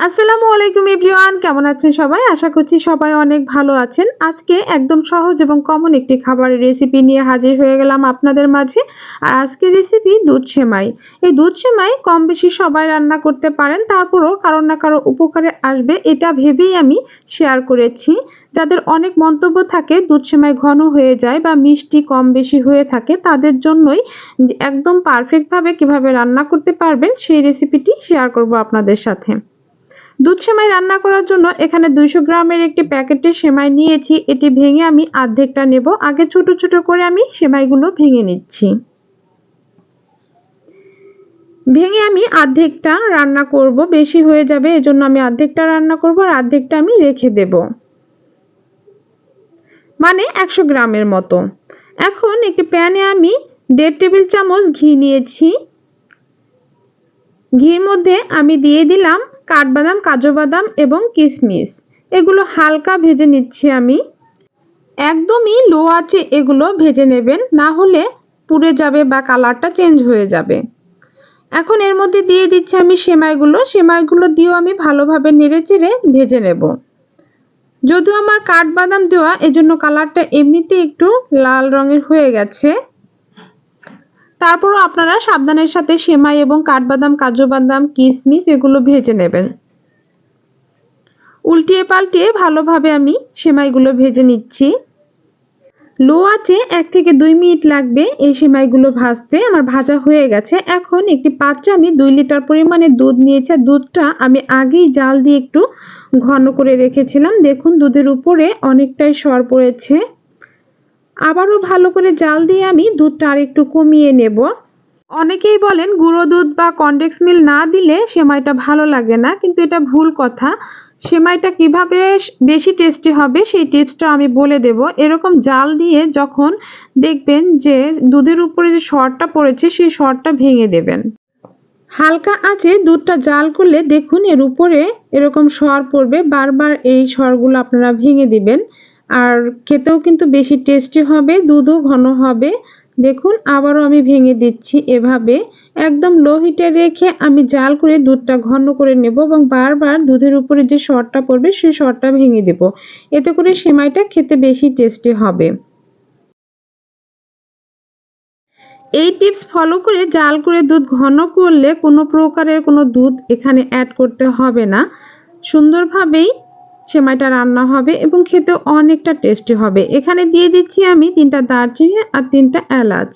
আসসালামু আলাইকুম এভরিওয়ান, কেমন আছেন সবাই? আশা করছি সবাই অনেক ভালো আছেন। আজকে একদম সহজ এবং কমন একটি খাবারের রেসিপি নিয়ে হাজির হয়ে গেলাম আপনাদের মাঝে। আর আজকের রেসিপি দুধ সেমাই। এই দুধ সেমাই কম বেশি সবাই রান্না করতে পারেন, তারপরও কারো না কারো উপকারে আসবে এটা ভেবেই আমি শেয়ার করেছি। যাদের অনেক মন্তব্য থাকে দুধ সেমাই ঘন হয়ে যায় বা মিষ্টি কম বেশি হয়ে থাকে, তাদের জন্যই একদম পারফেক্টভাবে কিভাবে রান্না করতে পারবেন সেই রেসিপিটি শেয়ার করব আপনাদের সাথে। দুধ সেমাই রান্না করার জন্য এখানে 200 গ্রামের একটি প্যাকেটের সেমাই নিয়েছি। এটি ভেঙে আমি অর্ধেকটা নেব। আগে ছোট ছোট করে আমি সেমাইগুলো ভেঙে নিচ্ছি। ভেঙে আমি অর্ধেকটা রান্না করব, বেশি হয়ে যাবে এজন্য আমি অর্ধেকটা রান্না করব আর অর্ধেকটা আমি রেখে দেব, মানে 100 গ্রামের মতো। এখন একটি প্যানে আমি 1.5 টেবিল চামচ ঘি নিয়েছি। ঘির মধ্যে আমি দিয়ে দিলাম কাঠবাদাম, কাজু বাদাম এবং কিশমিশ। এগুলো হালকা ভেজে নিচ্ছি আমি। একদমই লো আঁচে এগুলো ভেজে নেবেন, না হলে পুড়ে যাবে বা কালারটা চেঞ্জ হয়ে যাবে। এখন এর মধ্যে দিয়ে দিচ্ছি আমি সেমাইগুলো দিয়েও আমি ভালোভাবে নেড়েচেড়ে ভেজে নেব। যদিও আমার কাঠবাদাম দেওয়া, এজন্য কালারটা এমনিতে একটু লাল রঙের হয়ে গেছে। তারপরও আপনারা সাবধানের সাথে সেমাই এবং কাঠবাদাম, কাজু বাদাম, কিশমিশ এগুলো ভেজে নেবেন। উল্টিয়ে পাল্টিয়ে ভালোভাবে আমি সেমাইগুলো ভেজে নিচ্ছি। লো আঁচে 1 থেকে 2 মিনিট লাগবে এই সেমাইগুলো ভাজতে। আমার ভাজা হয়ে গেছে। এখন একটি পাত্রে আমি 2 লিটার পরিমাণে দুধ নিয়েছি। দুধটা আমি আগেই জাল দিয়ে একটু ঘন করে রেখেছিলাম। দেখুন দুধের উপরে অনেকটাই সর পড়েছে। আবারও ভালো করে জাল দিয়ে আমি দুধটা আর একটু কমিয়ে নেব। অনেকেই বলেন গুঁড়ো দুধ বা কনডেন্স মিল্ক না দিলে সেমাইটা ভালো লাগে না, কিন্তু এটা ভুল কথা। সেমাইটা কিভাবে বেশি টেস্টি হবে সেই টিপসটা আমি বলে দেব। এরকম জাল দিয়ে যখন দেখবেন যে দুধের উপরে যে সরটা পড়েছে সেই সরটা ভেঙে দেবেন। হালকা আঁচে দুধটা জাল করলে দেখুন এর উপরে এরকম সর পড়বে। বারবার এই সরগুলো আপনারা ভেঙে দিবেন, আর খেতেও কিন্তু বেশি টেস্টি হবে, দুধও ঘন হবে। দেখুন আবারও আমি ভেঙে দিচ্ছি। এভাবে একদম লো হিটে রেখে আমি জাল করে দুধটা ঘন করে নেব এবং বারবার দুধের উপরে যে সরটা পড়বে সেই সরটা ভেঙে দেব। এতে করে সেমাইটা খেতে বেশি টেস্টি হবে। এই টিপস ফলো করে জাল করে দুধ ঘন করলে কোনো প্রকারের কোনো দুধ এখানে অ্যাড করতে হবে না। সুন্দরভাবেই সেমাইটা রান্না হবে এবং খেতে অনেকটা টেস্টি হবে। এখানে দিয়ে দিচ্ছি আমি 3টা দারচিনি আর 3টা এলাচ।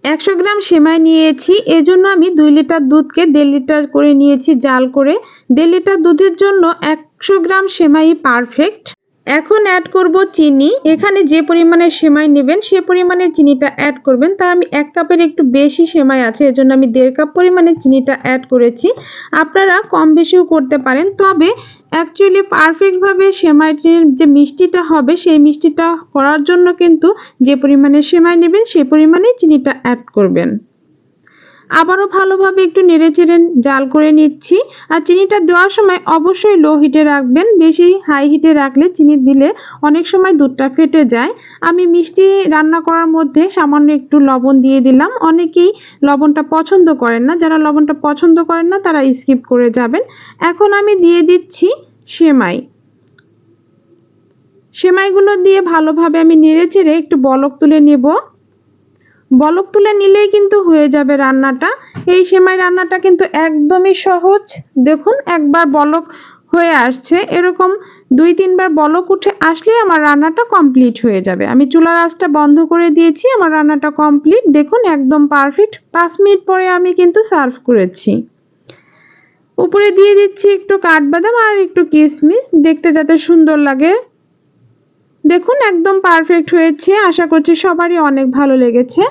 100 গ্রাম সেমাই নিয়েছি, এজন্য আমি 2 লিটার দুধকে 1.5 লিটার করে নিয়েছি জাল করে। 1.5 লিটার দুধের জন্য 100 গ্রাম সেমাই পারফেক্ট। এখন অ্যাড করব চিনি। এখানে যে পরিমাণে সেমাই নেবেন সে পরিমাণে চিনিটা অ্যাড করবেন। তাই আমি 1 কাপের একটু বেশি সেমাই আছে, এজন্য আমি 1.5 কাপ পরিমাণে চিনিটা অ্যাড করেছি। আপনারা কম বেশিও করতে পারেন, তবে অ্যাকচুয়ালি পারফেক্টভাবে সেমাইটির যে মিষ্টিটা হবে সেই মিষ্টিটা করার জন্য কিন্তু যে পরিমাণে সেমাই নেবেন সেই পরিমাণে চিনিটা অ্যাড করবেন। আবারও ভালোভাবে একটু নেড়েচেড়ে জাল করে নিচ্ছি। আর চিনিটা দেওয়ার সময় অবশ্যই লো হিটে রাখবেন। বেশি হাই হিটে রাখলে চিনি দিলে অনেক সময় দুধটা ফেটে যায়। আমি মিষ্টি রান্না করার মধ্যে সামান্য একটু লবণ দিয়ে দিলাম। অনেকেই লবণটা পছন্দ করেন না, যারা লবণটা পছন্দ করেন না তারা স্কিপ করে যাবেন। এখন আমি দিয়ে দিচ্ছি সেমাইগুলো দিয়ে ভালোভাবে আমি নেড়েচেড়ে একটু বলক তুলে নেব। বলক তুলে নিলেই কিন্তু হয়ে যাবে রান্নাটা। এই সেমাই রান্নাটা কিন্তু একদমই সহজ। দেখুন একবার বলক হয়ে আসছে, এরকম 2-3 বার বলক উঠে আসলেই আমার রান্নাটা কমপ্লিট হয়ে যাবে। আমি চুলার আঁচটা বন্ধ করে দিয়েছি, আমার রান্নাটা কমপ্লিট। দেখুন একদম পারফেক্ট। 5 মিনিট পরে আমি কিন্তু সার্ভ করেছি। উপরে দিয়ে দিচ্ছি একটু কাঠবাদাম আর একটু কিশমিশ, দেখতে যাতে সুন্দর লাগে। দেখুন একদম পারফেক্ট হয়েছে। আশা করছি সবারই অনেক ভালো লেগেছে।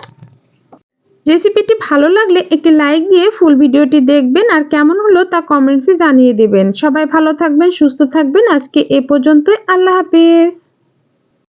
রেসিপিটি ভালো লাগলে একটি লাইক দিয়ে ফুল ভিডিওটি দেখবেন, আর কেমন হলো তা কমেন্টসে জানিয়ে দেবেন। সবাই ভালো থাকবেন, সুস্থ থাকবেন। আজকে এ পর্যন্তই। আল্লাহ হাফেজ।